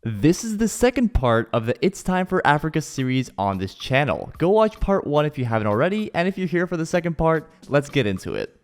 This is the second part of the It's Time for Africa series on this channel. Go watch part 1 if you haven't already, and if you're here for the second part, let's get into it.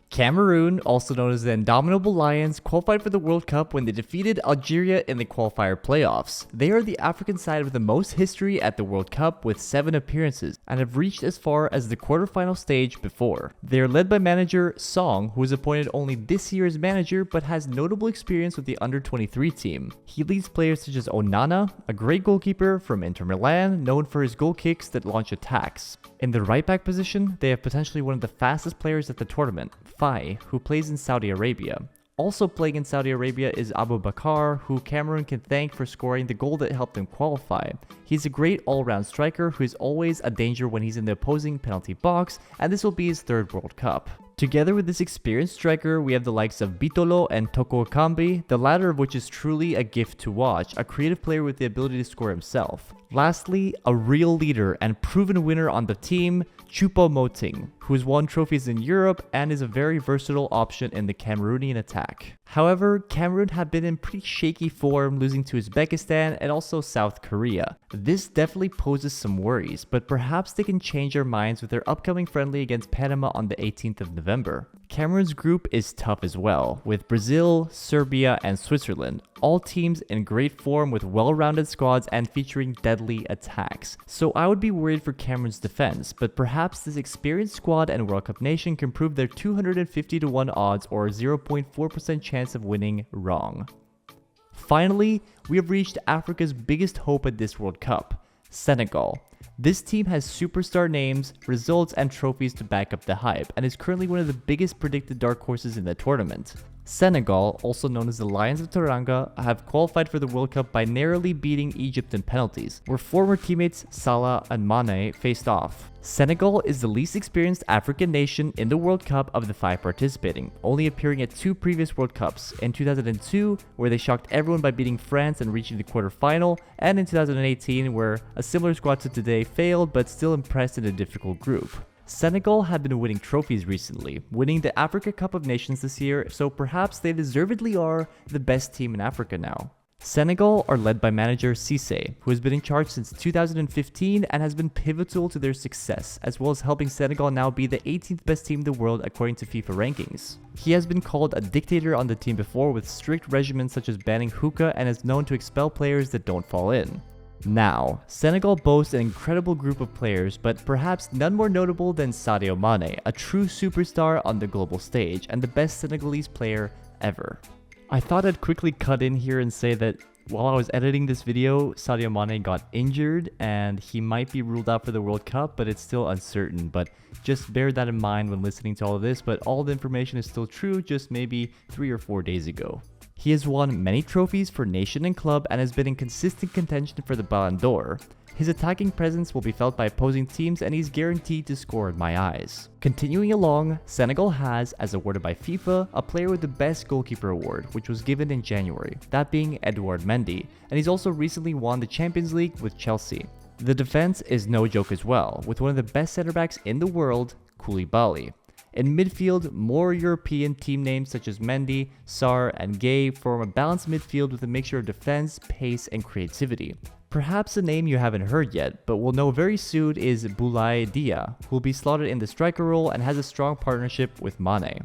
Cameroon, also known as the Indomitable Lions, qualified for the World Cup when they defeated Algeria in the qualifier playoffs. They are the African side with the most history at the World Cup with 7 appearances and have reached as far as the quarterfinal stage before. They are led by manager Song, who was appointed only this year as manager but has notable experience with the under-23 team. He leads players such as Onana, a great goalkeeper from Inter Milan, known for his goal kicks that launch attacks. In the right back position, they have potentially one of the fastest players at the tournament, Fai, who plays in Saudi Arabia. Also playing in Saudi Arabia is Abu Bakar, who Cameroon can thank for scoring the goal that helped them qualify. He's a great all-round striker who is always a danger when he's in the opposing penalty box, and this will be his 3rd World Cup. Together with this experienced striker, we have the likes of Bitolo and Toko Kambi, the latter of which is truly a gift to watch, a creative player with the ability to score himself. Lastly, a real leader and proven winner on the team, Choupo-Moting, who has won trophies in Europe and is a very versatile option in the Cameroonian attack. However, Cameroon have been in pretty shaky form, losing to Uzbekistan and also South Korea. This definitely poses some worries, but perhaps they can change their minds with their upcoming friendly against Panama on the 18th of November. Cameroon's group is tough as well, with Brazil, Serbia, and Switzerland, all teams in great form with well-rounded squads and featuring deadly attacks. So I would be worried for Cameroon's defense, but perhaps this experienced squad and World Cup nation can prove their 250-1 odds or 0.4% chance of winning wrong. Finally, we have reached Africa's biggest hope at this World Cup, Senegal. This team has superstar names, results, and trophies to back up the hype, and is currently one of the biggest predicted dark horses in the tournament. Senegal, also known as the Lions of Teranga, have qualified for the World Cup by narrowly beating Egypt in penalties, where former teammates Salah and Mane faced off. Senegal is the least experienced African nation in the World Cup of the 5 participating, only appearing at 2 previous World Cups, in 2002 where they shocked everyone by beating France and reaching the quarterfinal, and in 2018 where a similar squad to today failed but still impressed in a difficult group. Senegal have been winning trophies recently, winning the Africa Cup of Nations this year, so perhaps they deservedly are the best team in Africa now. Senegal are led by manager Cisse, who has been in charge since 2015 and has been pivotal to their success, as well as helping Senegal now be the 18th best team in the world according to FIFA rankings. He has been called a dictator on the team before with strict regimens such as banning hookah and is known to expel players that don't fall in. Now, Senegal boasts an incredible group of players, but perhaps none more notable than Sadio Mane, a true superstar on the global stage and the best Senegalese player ever. I thought I'd quickly cut in here and say that while I was editing this video, Sadio Mane got injured and he might be ruled out for the World Cup, but it's still uncertain. But just bear that in mind when listening to all of this, but all the information is still true, just maybe 3 or 4 days ago. He has won many trophies for nation and club and has been in consistent contention for the Ballon d'Or. His attacking presence will be felt by opposing teams and he's guaranteed to score in my eyes. Continuing along, Senegal has, as awarded by FIFA, a player with the best goalkeeper award, which was given in January, that being Edouard Mendy, and he's also recently won the Champions League with Chelsea. The defense is no joke as well, with one of the best center backs in the world, Koulibaly. In midfield, more European team names such as Mendy, Sarr, and Gay form a balanced midfield with a mixture of defense, pace, and creativity. Perhaps a name you haven't heard yet, but will know very soon is Boulaye Dia, who will be slotted in the striker role and has a strong partnership with Mane.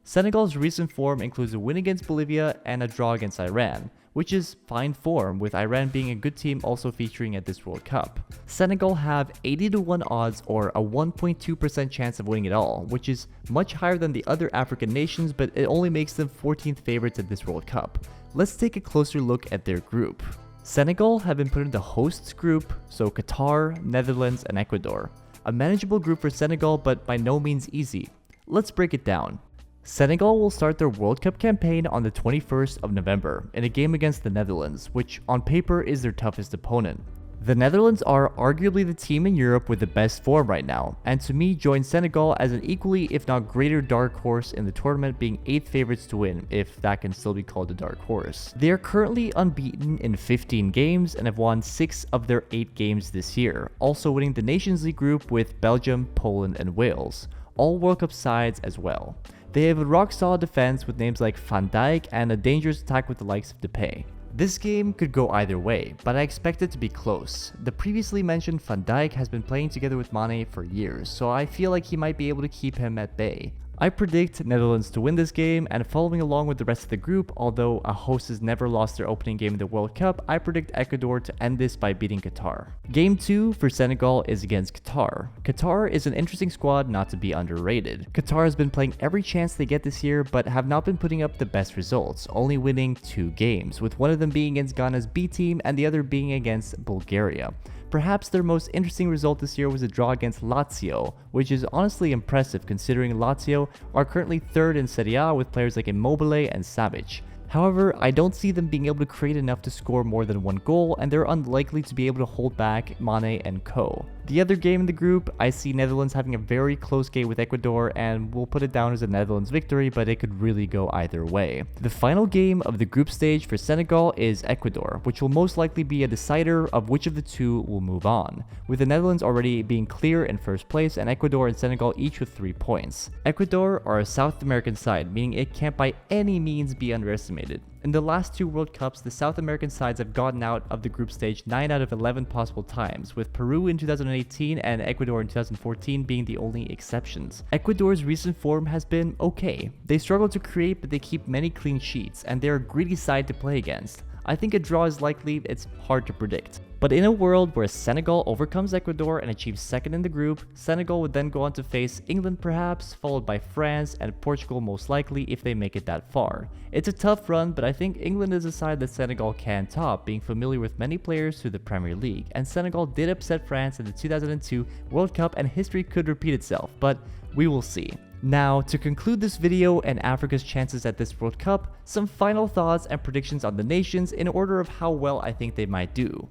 Senegal's recent form includes a win against Bolivia and a draw against Iran, which is fine form, with Iran being a good team also featuring at this World Cup. Senegal have 80-1 odds or a 1.2% chance of winning it all, which is much higher than the other African nations, but it only makes them 14th favorites at this World Cup. Let's take a closer look at their group. Senegal have been put in the hosts group, so Qatar, Netherlands, and Ecuador. A manageable group for Senegal, but by no means easy. Let's break it down. Senegal will start their World Cup campaign on the 21st of November in a game against the Netherlands, which on paper is their toughest opponent. The Netherlands are arguably the team in Europe with the best form right now, and to me join Senegal as an equally if not greater dark horse in the tournament, being 8th favorites to win, if that can still be called a dark horse. They are currently unbeaten in 15 games and have won 6 of their 8 games this year, also winning the Nations League group with Belgium, Poland, and Wales, all World Cup sides as well. They have a rock-solid defense with names like Van Dijk and a dangerous attack with the likes of Depay. This game could go either way, but I expect it to be close. The previously mentioned Van Dijk has been playing together with Mane for years, so I feel like he might be able to keep him at bay. I predict Netherlands to win this game, and following along with the rest of the group, although a host has never lost their opening game in the World Cup, I predict Ecuador to end this by beating Qatar. Game 2 for Senegal is against Qatar. Qatar is an interesting squad not to be underrated. Qatar has been playing every chance they get this year, but have not been putting up the best results, only winning 2 games, with one of them being against Ghana's B team and the other being against Bulgaria. Perhaps their most interesting result this year was a draw against Lazio, which is honestly impressive considering Lazio are currently 3rd in Serie A with players like Immobile and Savic. However, I don't see them being able to create enough to score more than 1 goal, and they're unlikely to be able to hold back Mane and co. The other game in the group, I see Netherlands having a very close game with Ecuador, and we'll put it down as a Netherlands victory, but it could really go either way. The final game of the group stage for Senegal is Ecuador, which will most likely be a decider of which of the two will move on, with the Netherlands already being clear in first place and Ecuador and Senegal each with 3 points. Ecuador are a South American side, meaning it can't by any means be underestimated. In the last 2 World Cups, the South American sides have gotten out of the group stage 9 out of 11 possible times, with Peru in 2018 and Ecuador in 2014 being the only exceptions. Ecuador's recent form has been okay. They struggle to create, but they keep many clean sheets, and they're a gritty side to play against. I think a draw is likely, it's hard to predict. But in a world where Senegal overcomes Ecuador and achieves 2nd in the group, Senegal would then go on to face England perhaps, followed by France and Portugal most likely if they make it that far. It's a tough run, but I think England is a side that Senegal can top, being familiar with many players through the Premier League, and Senegal did upset France in the 2002 World Cup and history could repeat itself, but we will see. Now, to conclude this video and Africa's chances at this World Cup, some final thoughts and predictions on the nations in order of how well I think they might do.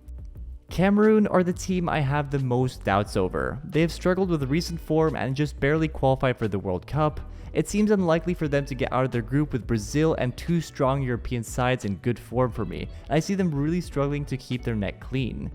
Cameroon are the team I have the most doubts over. They have struggled with recent form and just barely qualified for the World Cup. It seems unlikely for them to get out of their group with Brazil and 2 strong European sides in good form for me, and I see them really struggling to keep their net clean.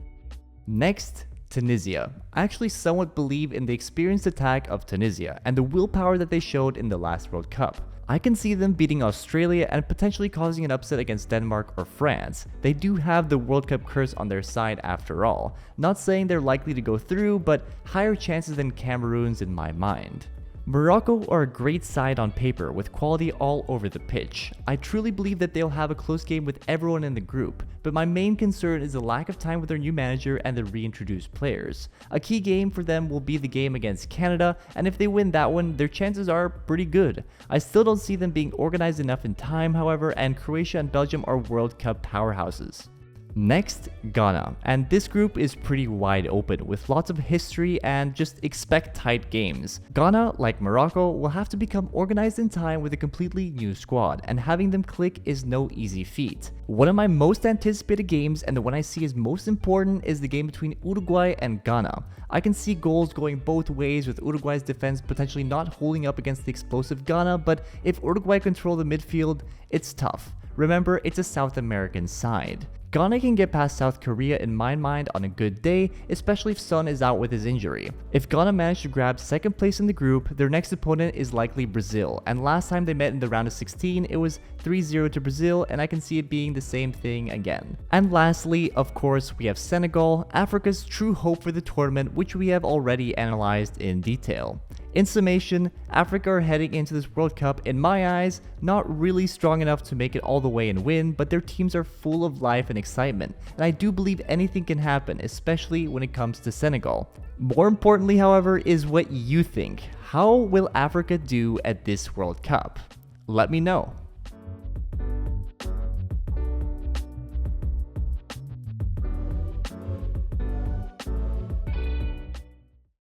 Next, Tunisia. I actually somewhat believe in the experienced attack of Tunisia and the willpower that they showed in the last World Cup. I can see them beating Australia and potentially causing an upset against Denmark or France. They do have the World Cup curse on their side after all. Not saying they're likely to go through, but higher chances than Cameroon's in my mind. Morocco are a great side on paper with quality all over the pitch. I truly believe that they'll have a close game with everyone in the group, but my main concern is the lack of time with their new manager and the reintroduced players. A key game for them will be the game against Canada, and if they win that one, their chances are pretty good. I still don't see them being organized enough in time, however, and Croatia and Belgium are World Cup powerhouses. Next, Ghana, and this group is pretty wide open with lots of history and just expect tight games. Ghana, like Morocco, will have to become organized in time with a completely new squad, and having them click is no easy feat. One of my most anticipated games and the one I see as most important is the game between Uruguay and Ghana. I can see goals going both ways with Uruguay's defense potentially not holding up against the explosive Ghana, but if Uruguay control the midfield, it's tough. Remember, it's a South American side. Ghana can get past South Korea in my mind on a good day, especially if Son is out with his injury. If Ghana manage to grab 2nd place in the group, their next opponent is likely Brazil, and last time they met in the round of 16, it was 3-0 to Brazil, and I can see it being the same thing again. And lastly, of course, we have Senegal, Africa's true hope for the tournament, which we have already analyzed in detail. In summation, Africa are heading into this World Cup, in my eyes, not really strong enough to make it all the way and win, but their teams are full of life and excitement, and I do believe anything can happen, especially when it comes to Senegal. More importantly, however, is what you think. How will Africa do at this World Cup? Let me know.